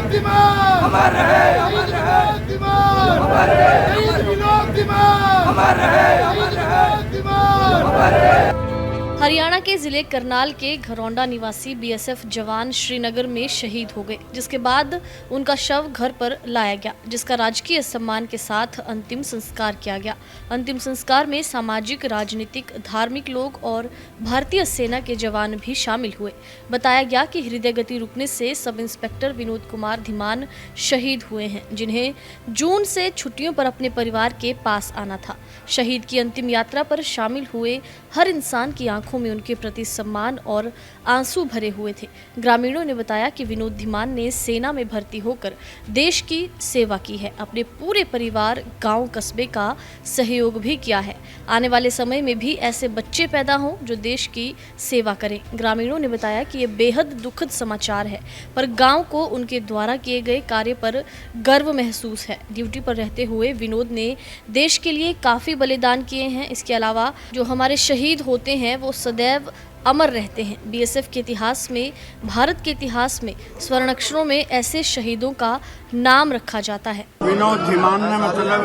विनोद अमर रहे, अमर रहे, अमर रहे, विनोद अमर रहे, अमर रहे, अमर रहे। हरियाणा के जिले करनाल के घरौंडा निवासी बीएसएफ जवान श्रीनगर में शहीद हो गए, जिसके बाद उनका शव घर पर लाया गया, जिसका राजकीय सम्मान के साथ अंतिम संस्कार किया गया। अंतिम संस्कार में सामाजिक, राजनीतिक, धार्मिक लोग और भारतीय सेना के जवान भी शामिल हुए। बताया गया कि हृदय गति रुकने से सब इंस्पेक्टर विनोद कुमार धीमान शहीद हुए हैं, जिन्हें जून से छुट्टियों पर अपने परिवार के पास आना था। शहीद की अंतिम यात्रा पर शामिल हुए हर इंसान की आंखों में उनके प्रति सम्मान और आंसू भरे हुए थे। ग्रामीणों ने बताया कि विनोद धीमान ने सेना में भर्ती होकर देश की सेवा की है, अपने पूरे परिवार, गांव, कस्बे का सहयोग भी किया है। आने वाले समय में भी ऐसे बच्चे पैदा हों जो देश की सेवा करें। ग्रामीणों ने बताया कि ये बेहद दुखद समाचार है, पर गाँव को उनके द्वारा किए गए कार्य पर गर्व महसूस है। ड्यूटी पर रहते हुए विनोद ने देश के लिए काफ़ी बलिदान किए हैं। इसके अलावा जो हमारे शहीद होते हैं वो सदैव अमर रहते हैं। बीएसएफ के इतिहास में, भारत के इतिहास में स्वर्ण अक्षरों में ऐसे शहीदों का नाम रखा जाता है। विनोद धीमान ने मतलब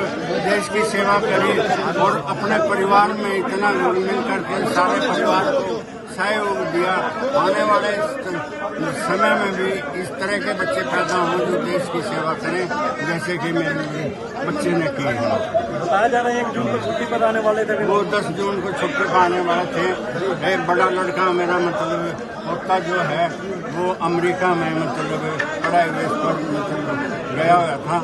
देश की सेवा करी और अपने परिवार में इतना मिल करके सारे परिवार को सहयोग दिया। आने वाले समय में भी इस तरह के बच्चे पैदा हों जो देश की सेवा करें, जैसे कि मेरे बच्चे ने की है। बताया जा रहा है 1 जून को छुट्टी पर आने वाले थे, वो 10 जून को छुट्टी पर आने वाले थे। एक बड़ा लड़का मेरा मतलब पोता जो है वो अमेरिका में मतलब पढ़ाई बेस पर मतलब गया हुआ था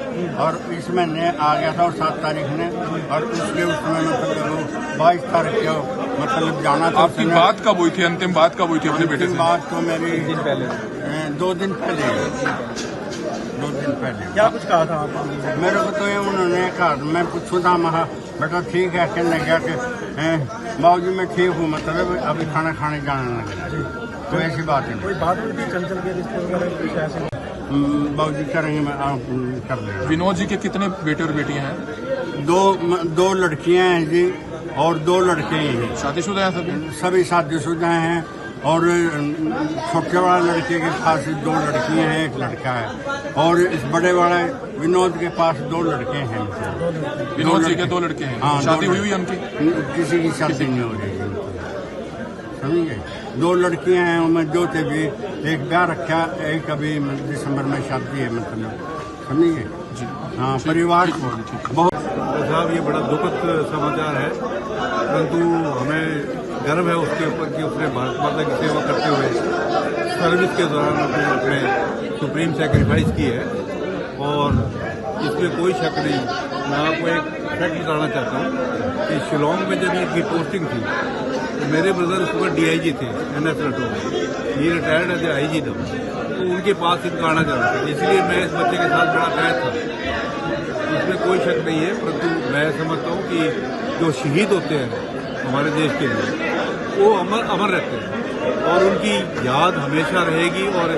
और इस महीने आ गया था और 7 तारीख ने, और उसके उसमें मतलब 22 तारीख को मतलब जाना था। आपकी बात कब हुई थी? अंतिम बात कब हुई थी अपने बेटे से? बात तो मेरी 2 दिन पहले। क्या कुछ कहा था आपने? मेरे को तो ये उन्होंने कहा, मैं पूछू था महा बेटा ठीक है, कहने लगा कि बाबूजी मैं ठीक हूँ, मतलब अभी खाना खाने जाने लगा। तो ऐसी बात है। कोई बात हुई थी चंचल के रिश्ते वगैरह कुछ ऐसे? बाबूजी करेंगे, मैं कर लेंगे। विनोद जी के कितने बेटे और बेटियां हैं? 2 लड़कियां हैं जी और 2 लड़के हैं। शादीशुदा हैं सभी शादीशुदा हैं और छोटे वाले लड़के के पास 2 लड़कियां हैं, 1 लड़का है, और इस बड़े वाले विनोद के पास 2 लड़के हैं। विनोद जी के 2 लड़के हैं। हाँ, शादी हुई उनकी? किसी की शादी नहीं हो रही, समझे। 2 लड़कियां हैं, उनमें जो थे भी एक ब्याह रखा, एक अभी दिसंबर में शादी है, मतलब समझिए जी। हाँ, परिवार को बहुत साहब ये बड़ा दुखद समाचार है, परंतु हमें गर्व है उसके ऊपर कि उसने भारत माता की सेवा करते हुए सर्विस के दौरान अपने सुप्रीम सेक्रीफाइस की है और इसमें कोई शक नहीं। मैं आपको एक फैक्ट बताना चाहता हूँ कि शिलोंग में जब इनकी पोस्टिंग थी तो मेरे ब्रदर उस वक्त DIG थे NS रटोर, ये रिटायर्ड एज IG था, तो उनके पास इनका आना जाना था, इसलिए मैं इस बच्चे के साथ बड़ा कैद था। इसमें कोई शक नहीं है, परंतु मैं समझता हूँ कि जो शहीद होते हैं हमारे देश के लिए वो अमर रहते हैं और उनकी याद हमेशा रहेगी और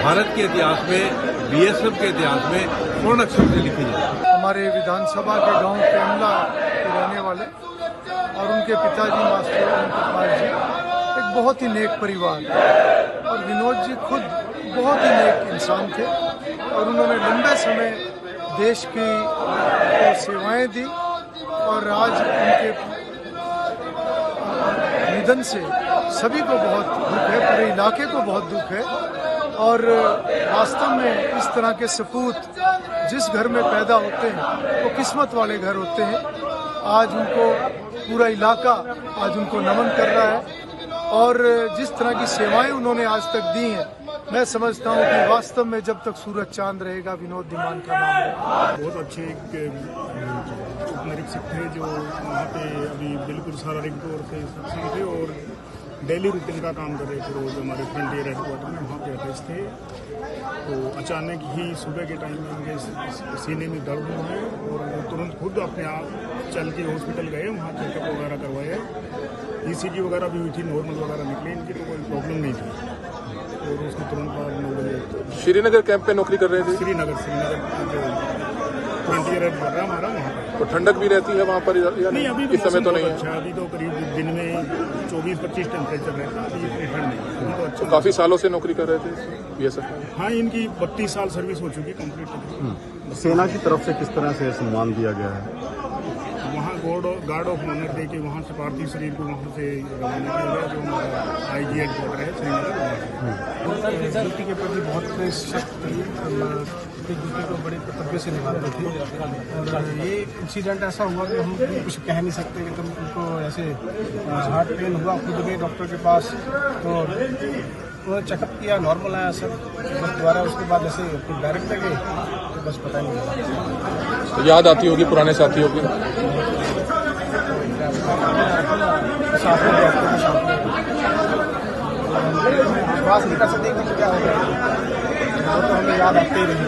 भारत के इतिहास में, BSF के इतिहास में स्वर्ण अक्षर से लिखी जाएगी। हमारे विधानसभा के गांव केमला के रहने वाले और उनके पिताजी मास्टर ओम कुमार जी एक बहुत ही नेक परिवार, और विनोद जी खुद बहुत ही नेक इंसान थे और उन्होंने लंबे समय देश की सेवाएं दी और आज उनके निधन से सभी को बहुत दुख है, पूरे इलाके को बहुत दुख है। और वास्तव में इस तरह के सपूत जिस घर में पैदा होते हैं वो किस्मत वाले घर होते हैं। आज उनको पूरा इलाका आज उनको नमन कर रहा है और जिस तरह की सेवाएं उन्होंने आज तक दी हैं, मैं समझता हूं कि वास्तव में जब तक सूरज चांद रहेगा विनोद धीमान का नाम रहेगा। बहुत अच्छे उप निरीक्षक थे जो वहाँ पे अभी बिल्कुल शारीरिक तौर से सक्षम थे और डेली रूटीन का काम कर रहे थे। रोज हमारे फ्रंटियर हेडक्वार्टर में वहाँ पे अटैच थे, तो अचानक ही सुबह के टाइम में उनके सीने में दर्द हुआ है और तुरंत खुद अपने आप चल के हॉस्पिटल गए, वहाँ चेकअप वगैरह करवाया, ECG वगैरह भी हुई थी, नॉर्मल वगैरह निकले, इनकी तो कोई प्रॉब्लम नहीं थी। और उसके तुरंत बाद 9 बजे श्रीनगर कैंप पे नौकरी कर रहे थे? श्रीनगर जो फ्रंटियर हेड कर रहा हमारा वहाँ पे। तो ठंडक भी रहती है वहाँ पर या नहीं? अभी इस समय तो नहीं है। अच्छा, अभी तो करीब दिन में 24-25 टेम्परेचर रहता है, अभी इतनी ठंड नहीं, अभी तो अच्छा तो काफी सालों से नौकरी कर रहे थे बीएसएफ में। हाँ, इनकी 32 साल सर्विस हो चुकी कंप्लीट। सेना की तरफ से किस तरह से सम्मान दिया गया है? वहाँ गार्ड ऑफ ऑनर दे के वहाँ से पार्थिव शरीर को वहाँ से रवाना किया गया, जो हमारा IG हेडक्वार्टर है श्रीनगर। ड्यूटी के प्रति बहुत सख्त थी, ड्यूटी को बड़े कर्तव्य से निभाते थे। और ये इंसिडेंट ऐसा हुआ कि हम कुछ कह नहीं सकते कि तुम उनको ऐसे हार्ट पेन हुआ, खुद गए डॉक्टर के पास तो उन्होंने चेकअप किया, नॉर्मल आया सर, बस दोबारा उसके बाद ऐसे डायरेक्ट गए तो बस पता नहीं लगा। तो याद आती होगी पुराने साथियों की। साथ में डॉक्टर के साथ में विश्वास नहीं कर सकते कि क्या हो रहा है, वो तो हमें याद आते ही रही।